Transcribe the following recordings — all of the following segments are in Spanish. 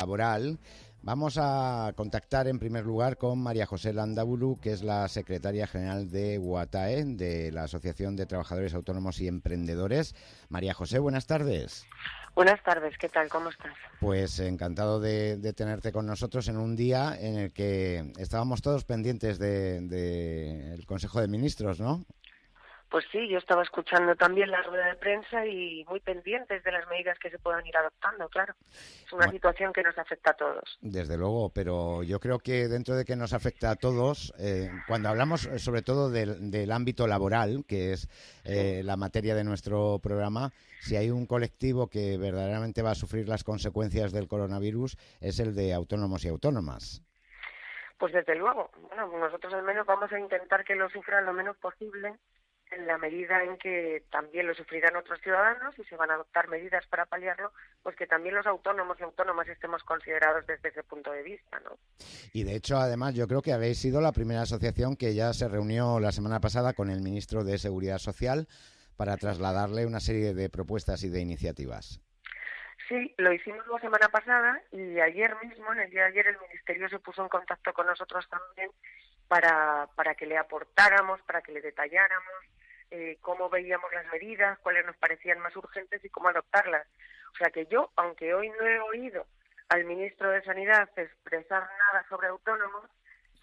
laboral. Vamos a contactar en primer lugar con María José Landaburu, que es la secretaria general de UATAE, de la Asociación de Trabajadores Autónomos y Emprendedores. María José, buenas tardes. Buenas tardes, ¿qué tal? ¿Cómo estás? Pues encantado de tenerte con nosotros en un día en el que estábamos todos pendientes del Consejo de Ministros, ¿no? Pues sí, yo estaba escuchando también la rueda de prensa y muy pendientes de las medidas que se puedan ir adoptando, claro. Es una Bueno, situación que nos afecta a todos. desde luego, pero yo creo que dentro de que nos afecta a todos, cuando hablamos sobre todo del ámbito laboral, que es Sí. la materia de nuestro programa, si hay un colectivo que verdaderamente va a sufrir las consecuencias del coronavirus, es el de autónomos y autónomas. Pues desde luego, bueno, nosotros al menos vamos a intentar que lo sufran lo menos posible en la medida en que también lo sufrirán otros ciudadanos y se van a adoptar medidas para paliarlo, pues que también los autónomos y autónomas estemos considerados desde ese punto de vista, ¿no? Y de hecho, además, yo creo que habéis sido la primera asociación que ya se reunió la semana pasada con el ministro de Seguridad Social para trasladarle una serie de propuestas y de iniciativas. Sí, lo hicimos la semana pasada y ayer mismo, en el día de ayer, el Ministerio se puso en contacto con nosotros también para que le aportáramos, para que le detalláramos cómo veíamos las medidas, cuáles nos parecían más urgentes y cómo adoptarlas. O sea que yo, aunque hoy no he oído al ministro de Sanidad expresar nada sobre autónomos,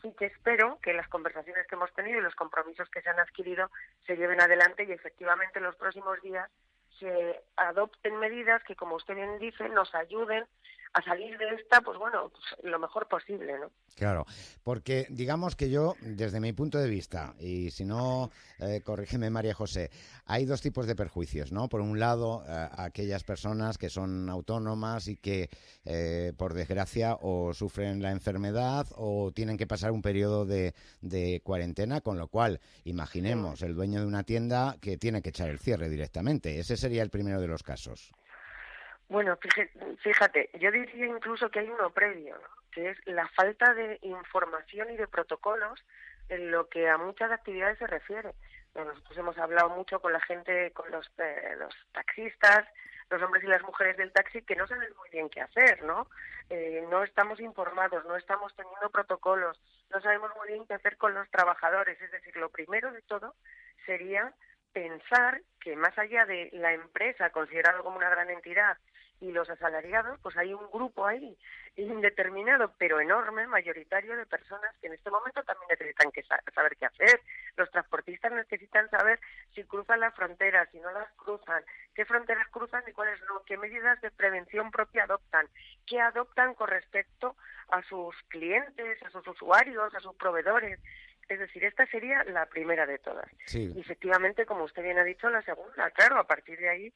sí que espero que las conversaciones que hemos tenido y los compromisos que se han adquirido se lleven adelante y efectivamente en los próximos días se adopten medidas que, como usted bien dice, nos ayuden a salir de esta, pues bueno, pues lo mejor posible, ¿no? Claro, porque digamos que yo, desde mi punto de vista, y si no, corrígeme María José, hay dos tipos de perjuicios, ¿no? Por un lado, aquellas personas que son autónomas y que, por desgracia, o sufren la enfermedad o tienen que pasar un periodo de cuarentena, con lo cual, Sí. imaginemos el dueño de una tienda que tiene que echar el cierre directamente. Ese sería el primero de los casos. Bueno, fíjate, yo diría incluso que hay uno previo, ¿no? Que es la falta de información y de protocolos en lo que a muchas actividades se refiere. Nosotros hemos hablado mucho con la gente, con los taxistas, los hombres y las mujeres del taxi, que no saben muy bien qué hacer, ¿no? No estamos informados, no estamos teniendo protocolos, no sabemos muy bien qué hacer con los trabajadores. Es decir, lo primero de todo sería pensar que más allá de la empresa considerada como una gran entidad y los asalariados, pues hay un grupo ahí indeterminado, pero enorme, mayoritario de personas que en este momento también necesitan saber qué hacer. Los transportistas necesitan saber si cruzan las fronteras, si no las cruzan, qué fronteras cruzan y cuáles no, qué medidas de prevención propia adoptan, qué adoptan con respecto a sus clientes, a sus usuarios, a sus proveedores. Es decir, esta sería la primera de todas. Sí. Y efectivamente, como usted bien ha dicho, la segunda, claro, a partir de ahí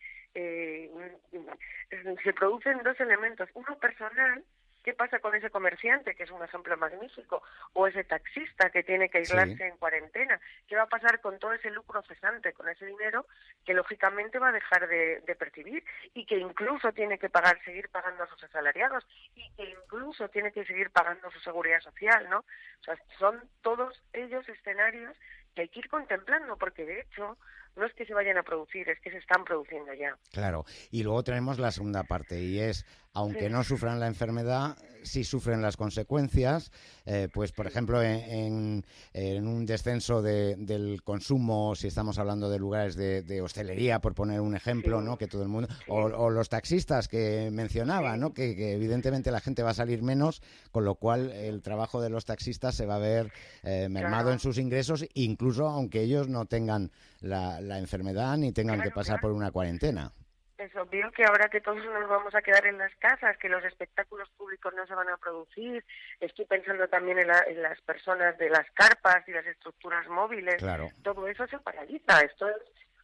se producen dos elementos. Uno personal, ¿qué pasa con ese comerciante, que es un ejemplo magnífico? O ese taxista que tiene que Sí. aislarse en cuarentena. ¿Qué va a pasar con todo ese lucro cesante, con ese dinero que lógicamente va a dejar de percibir y que incluso tiene que seguir pagando a sus asalariados y que incluso tiene que seguir pagando su seguridad social, ¿no? O sea, son todos ellos escenarios que hay que ir contemplando, porque de hecho no es que se vayan a producir, es que se están produciendo ya. Claro, y luego tenemos la segunda parte y es, aunque Sí, no sufran la enfermedad, sí sufren las consecuencias, pues por sí, ejemplo en un descenso del consumo, si estamos hablando de lugares de hostelería, por poner un ejemplo, sí, ¿no? Que todo el mundo, sí, o los taxistas que mencionaba, ¿no? sí, Que evidentemente la gente va a salir menos, con lo cual sí, el trabajo de los taxistas se va a ver mermado en claro, sus ingresos, incluso aunque ellos no tengan la enfermedad ni tengan que claro, pasar por claro. una cuarentena. Es obvio que ahora que todos nos vamos a quedar en las casas, que los espectáculos públicos no se van a producir, estoy pensando también en las personas de las carpas y las estructuras móviles, Claro. todo eso se paraliza. Esto es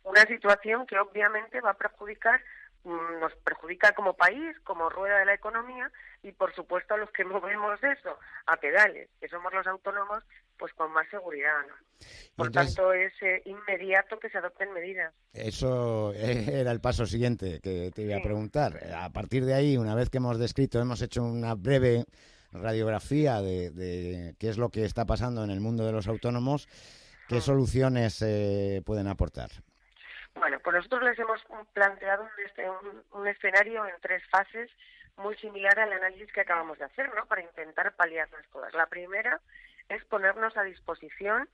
una situación que obviamente va a perjudicar, nos perjudica como país, como rueda de la economía y por supuesto a los que movemos eso a pedales, que somos los autónomos, pues con más seguridad, ¿no? Y Por entonces, tanto, es inmediato que se adopten medidas. eso era el paso siguiente que te iba a Sí. preguntar. A partir de ahí, una vez que hemos descrito, hemos hecho una breve radiografía de qué es lo que está pasando en el mundo de los autónomos, ¿qué Mm. soluciones pueden aportar? Bueno, pues nosotros les hemos planteado un escenario en tres fases muy similar al análisis que acabamos de hacer, ¿no? Para intentar paliarlas todas. La primera es ponernos a disposición,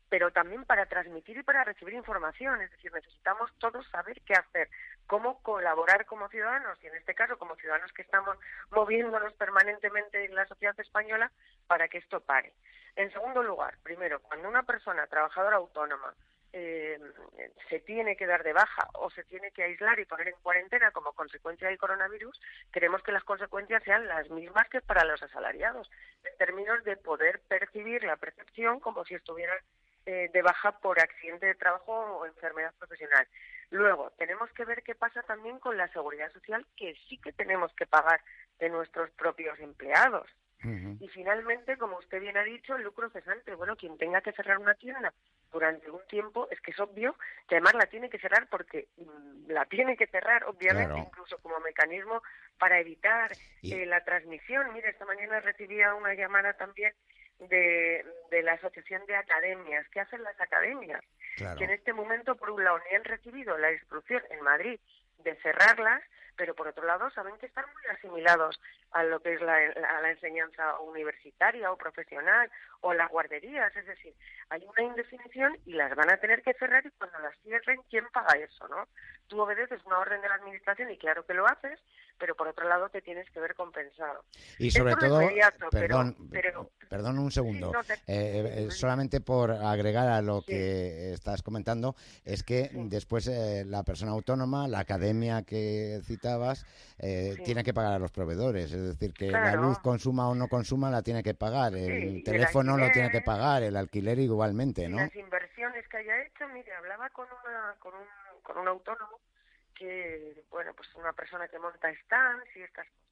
pero también para transmitir y para recibir información. Es decir, necesitamos todos saber qué hacer, cómo colaborar como ciudadanos, y en este caso como ciudadanos que estamos moviéndonos permanentemente en la sociedad española para que esto pare. En segundo lugar, primero, cuando una persona trabajadora autónoma se tiene que dar de baja o se tiene que aislar y poner en cuarentena como consecuencia del coronavirus, queremos que las consecuencias sean las mismas que para los asalariados, en términos de poder percibir la percepción como si estuvieran de baja por accidente de trabajo o enfermedad profesional. Luego, tenemos que ver qué pasa también con la seguridad social, que sí que tenemos que pagar de nuestros propios empleados. Y finalmente, como usted bien ha dicho, el lucro cesante. Bueno, quien tenga que cerrar una tienda durante un tiempo, es que es obvio que además la tiene que cerrar porque la tiene que cerrar, obviamente, claro, incluso como mecanismo para evitar la transmisión. Mira, esta mañana recibía una llamada también de la Asociación de Academias. ¿Qué hacen las academias? Claro. Que en este momento, por un lado, ni han recibido la instrucción en Madrid de cerrarlas, pero por otro lado saben que están muy asimilados a lo que es la enseñanza universitaria o profesional o las guarderías. Es decir, hay una indefinición y las van a tener que cerrar, y cuando las cierren, ¿quién paga eso, no? Tú obedeces una orden de la administración y claro que lo haces, pero por otro lado te tienes que ver compensado. Y sobre todo, perdón un segundo, sí, solamente por agregar a lo que estás comentando, es que después la persona autónoma, la academia que citabas, tiene que pagar a los proveedores, es decir, que la luz consuma o no consuma la tiene que pagar, el teléfono lo tiene que pagar, el alquiler igualmente, ¿no? Las inversiones que haya hecho, mire, hablaba con un autónomo que, bueno, pues una persona que monta stands y estas cosas,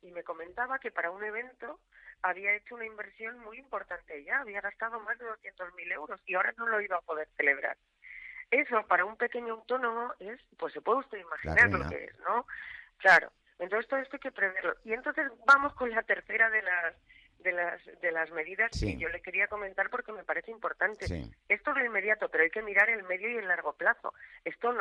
y me comentaba que para un evento había hecho una inversión muy importante ya, había gastado más de 200.000 euros y ahora no lo iba a poder celebrar. Eso para un pequeño autónomo es, pues se puede usted imaginar lo que es, ¿no? Claro, entonces todo esto hay que preverlo. Y entonces vamos con la tercera de las medidas que yo le quería comentar porque me parece importante. Esto es lo inmediato, pero hay que mirar el medio y el largo plazo. Esto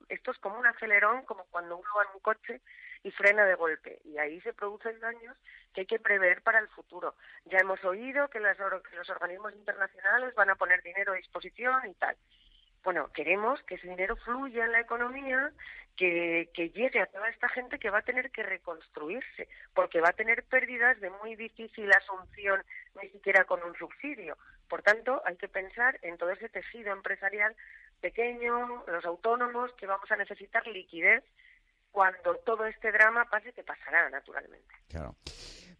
es como un acelerón, como cuando uno va en un coche y frena de golpe, y ahí se producen daños que hay que prever para el futuro. Ya hemos oído que los organismos internacionales van a poner dinero a disposición y tal. Bueno, queremos que ese dinero fluya en la economía, que llegue a toda esta gente que va a tener que reconstruirse, porque va a tener pérdidas de muy difícil asunción, ni siquiera con un subsidio. Por tanto, hay que pensar en todo ese tejido empresarial pequeño, los autónomos, que vamos a necesitar liquidez cuando todo este drama pase, que pasará, naturalmente. Claro.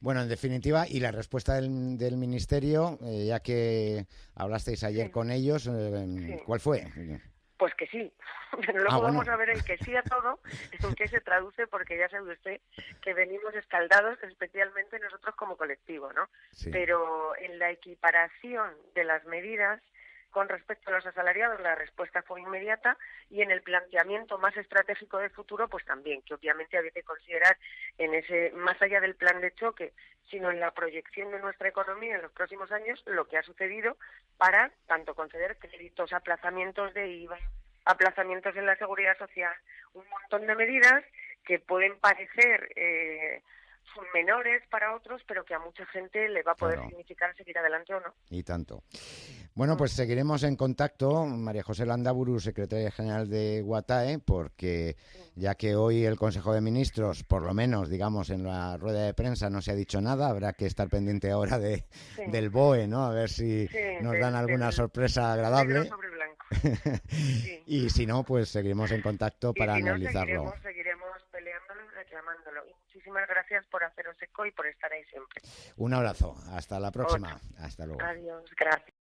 Bueno, en definitiva, y la respuesta del Ministerio, ya que hablasteis ayer con ellos, ¿cuál fue? Pues que sí. Luego vamos a ver el que sí a todo, en qué se traduce, porque ya sabe usted que venimos escaldados, especialmente nosotros como colectivo, ¿no? Sí. Pero en la equiparación de las medidas con respecto a los asalariados, la respuesta fue inmediata, y en el planteamiento más estratégico de futuro, pues también, que obviamente había que considerar en ese, más allá del plan de choque, sino en la proyección de nuestra economía en los próximos años, lo que ha sucedido para tanto conceder créditos, aplazamientos de IVA, aplazamientos en la seguridad social, un montón de medidas que pueden parecer son menores para otros, pero que a mucha gente le va a poder significar seguir adelante o no. Y tanto. Bueno, pues seguiremos en contacto, María José Landaburu, secretaria general de UATAE, porque ya que hoy el Consejo de Ministros, por lo menos, digamos, en la rueda de prensa no se ha dicho nada, habrá que estar pendiente ahora del BOE, ¿no? A ver si nos dan alguna sorpresa agradable. Negro sobre blanco. Y si no, pues seguiremos en contacto para analizarlo. Seguiremos peleándolo y reclamándolo. Y muchísimas gracias por haceros eco y por estar ahí siempre. Un abrazo. Hasta la próxima. Hasta luego. Adiós. Gracias.